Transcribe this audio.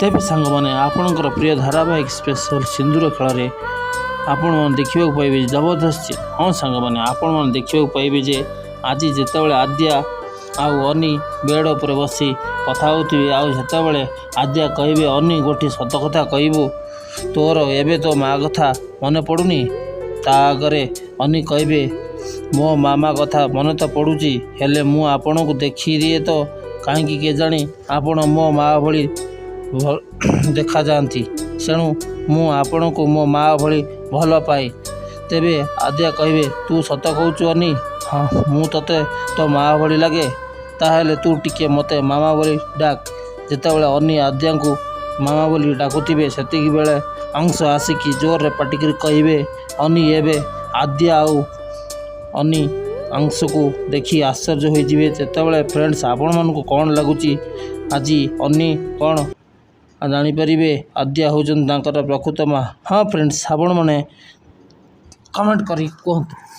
तेबे सांग मैंने आपणकर प्रिय धारावाहिक स्पेशल सिंदूर खेल आपण मैंने देखा पाइबे जबरदस्त। हाँ सांग मैंने आपण मैंने देखा पाइबे जे आज जितेबाला आद्या आनी बेड उपर बसी कथा होथिबे आतेबले आद्या कहे अनी गोटे सत कथा कहबू तोर एबे तो माँ कथा मन पड़ुनी ता आगे अनी कहे मो मामा कथा मन तो पड़ुची हेले मु आपण को देखी दिए तो कहीं के जानी आपण मो माँ भली देखा जाती सेणु मु आपण को मो माँ भली भल पाए। तेबे आद्या कहे तू सत कहचु अनी हाँ मु तते तो माँ भली लगे ताहेले तू टिके मते मामा बोली डाक। जितेबाला अनी आद्या को मामा बोली डाकुथिबे सेतिकी बेले अंश आसिकी जोर रे पाटिकी कहिबे अनी एबे आद्या आउ अनी अंश को देखी आश्चर्य हो जिते। फ्रेंड्स आपण मानक कौन लगुच आज अनी कौन जानीपारे आद्या होचन प्रकृत माँ। हाँ फ्रेंड्स आपण मैंने कमेंट करी कहतु।